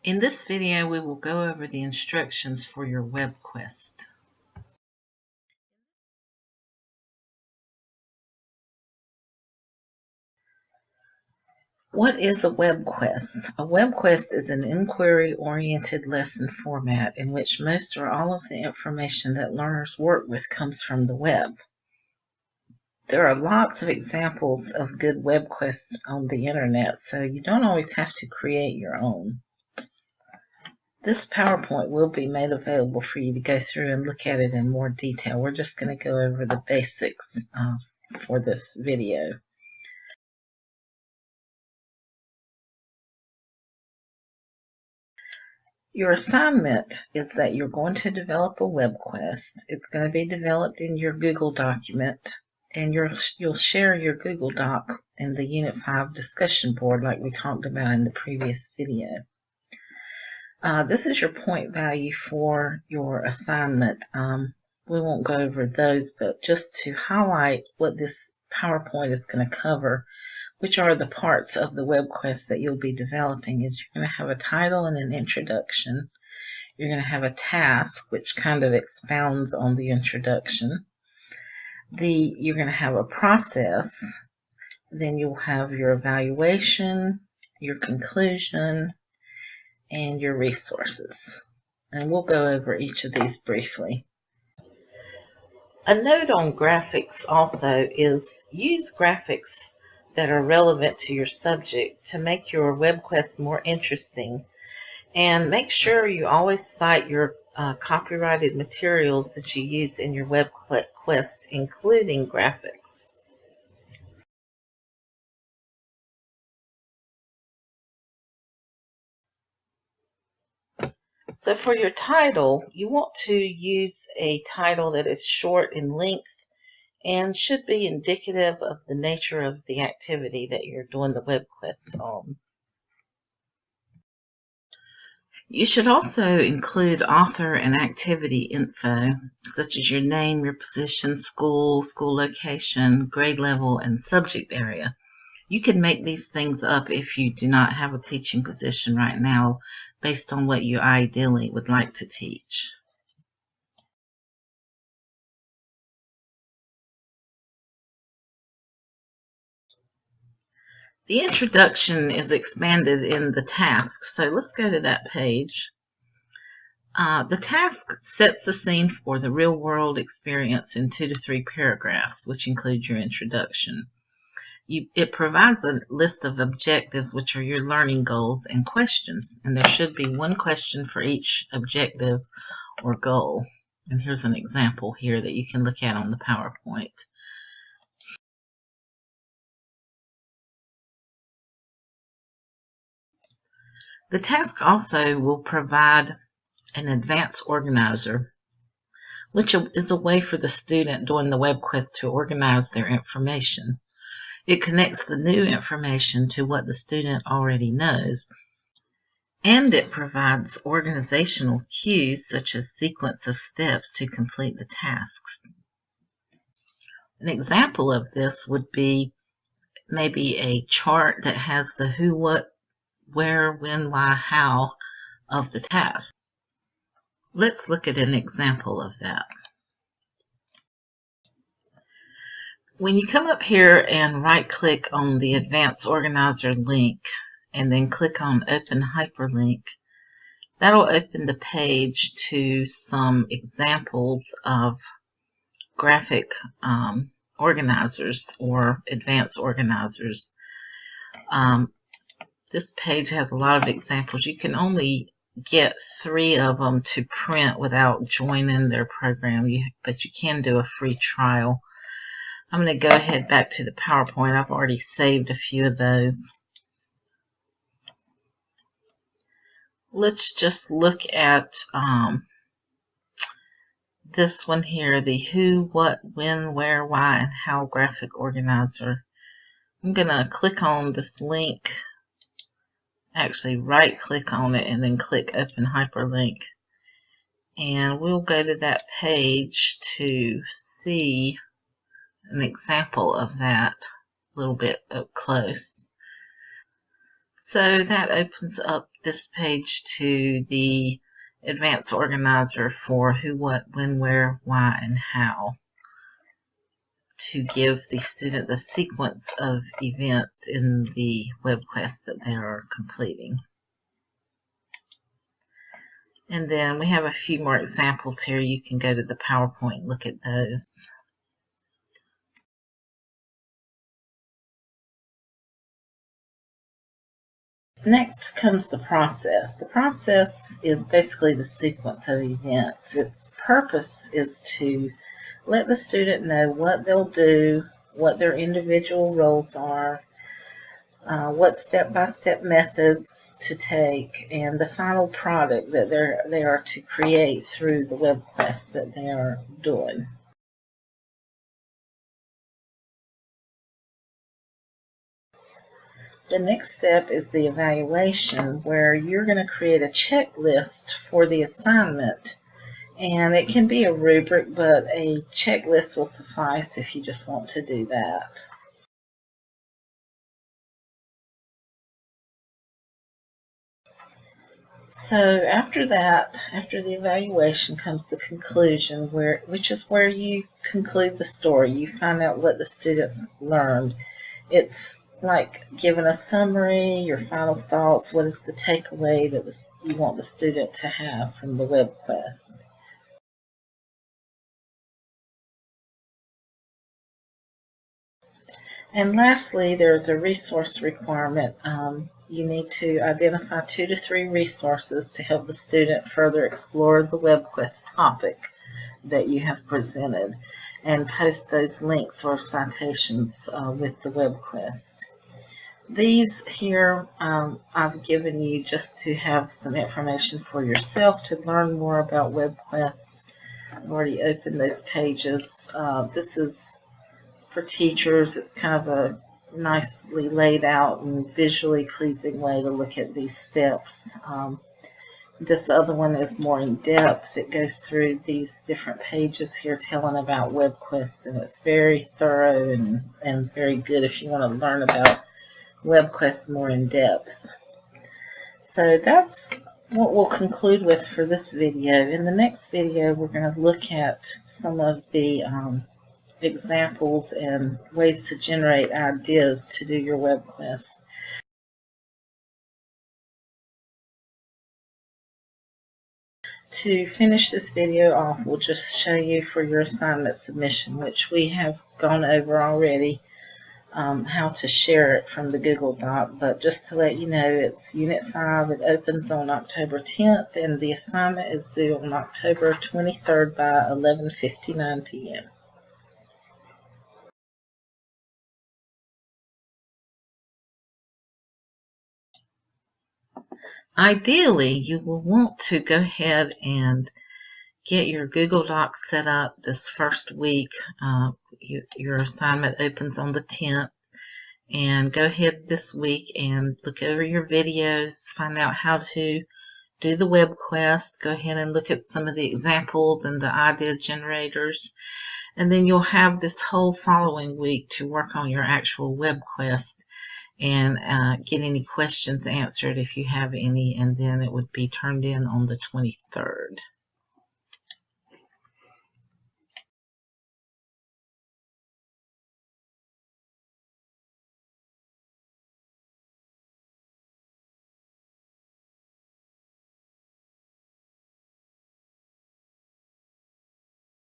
In this video, we will go over the instructions for your WebQuest. What is a WebQuest? A WebQuest is an inquiry-oriented lesson format in which most or all of the information that learners work with comes from the web. There are lots of examples of good WebQuests on the internet, so you don't always have to create your own. This PowerPoint will be made available for you to go through and look at it in more detail. We're just going to go over the basics for this video. Your assignment is that you're going to develop a WebQuest. It's going to be developed in your Google document, and you'll share your Google Doc in the Unit 5 discussion board like we talked about in the previous video. This is your point value for your assignment. We won't go over those, but just to highlight what this PowerPoint is going to cover, which are the parts of the WebQuest that you'll be developing, is you're going to have a title and an introduction. You're going to have a task, which kind of expounds on the introduction. You're going to have a process. Then you'll have your evaluation, your conclusion, and your resources. And we'll go over each of these briefly. A note on graphics also is use graphics that are relevant to your subject to make your WebQuest more interesting. And make sure you always cite your copyrighted materials that you use in your WebQuest, including graphics. So for your title, you want to use a title that is short in length and should be indicative of the nature of the activity that you're doing the WebQuest on. You should also include author and activity info, such as your name, your position, school location, grade level, and subject area. You can make these things up if you do not have a teaching position right now, based on what you ideally would like to teach. The introduction is expanded in the task, so let's go to that page. The task sets the scene for the real-world experience in 2 to 3 paragraphs, which includes your introduction. It provides a list of objectives, which are your learning goals, and questions, and there should be one question for each objective or goal. And here's an example here that you can look at on the PowerPoint. The task also will provide an advanced organizer, which is a way for the student doing the WebQuest to organize their information. It connects the new information to what the student already knows, and it provides organizational cues such as sequence of steps to complete the tasks. An example of this would be maybe a chart that has the who, what, where, when, why, how of the task. Let's look at an example of that. When you come up here and right-click on the Advanced Organizer link and then click on Open Hyperlink, that'll open the page to some examples of graphic organizers or advanced organizers. This page has a lot of examples. You can only get 3 of them to print without joining their program, but you can do a free trial. I'm going to go ahead back to the PowerPoint. I've already saved a few of those. Let's just look at this one here, the who, what, when, where, why, and how graphic organizer. I'm going to click on this link, actually right click on it and then click Open Hyperlink. And we'll go to that page to see an example of that a little bit up close. So that opens up this page to the Advanced Organizer for who, what, when, where, why, and how, to give the student the sequence of events in the WebQuest that they are completing. And then we have a few more examples here. You can go to the PowerPoint and look at those. Next comes the process. The process is basically the sequence of events. Its purpose is to let the student know what they'll do, what their individual roles are, what step-by-step methods to take, and the final product that they are to create through the WebQuest that they are doing. The next step is the evaluation, where you're going to create a checklist for the assignment. And it can be a rubric, but a checklist will suffice if you just want to do that. So after that, after the evaluation, comes the conclusion, which is where you conclude the story. You find out what the students learned. It's like giving a summary, your final thoughts, what is the takeaway that you want the student to have from the WebQuest. And lastly, there's a resource requirement. You need to identify 2 to 3 resources to help the student further explore the WebQuest topic that you have presented, and post those links or citations with the WebQuest. These here I've given you just to have some information for yourself to learn more about WebQuest. I've already opened those pages. This is for teachers. It's kind of a nicely laid out and visually pleasing way to look at these steps. This other one is more in depth. It goes through these different pages here telling about WebQuest, and it's very thorough and very good if you want to learn about WebQuest more in depth. So that's what we'll conclude with for this video. In the next video, we're going to look at some of the examples and ways to generate ideas to do your WebQuest. To finish this video off, we'll just show you for your assignment submission, which we have gone over already, how to share it from the Google Doc. But just to let you know, it's Unit 5. It opens on October 10th, and the assignment is due on October 23rd by 11:59 p.m. Ideally, you will want to go ahead and get your Google Docs set up this first week. Your assignment opens on the 10th. And go ahead this week and look over your videos, find out how to do the WebQuest. Go ahead and look at some of the examples and the idea generators. And then you'll have this whole following week to work on your actual WebQuest and get any questions answered if you have any, and then it would be turned in on the 23rd.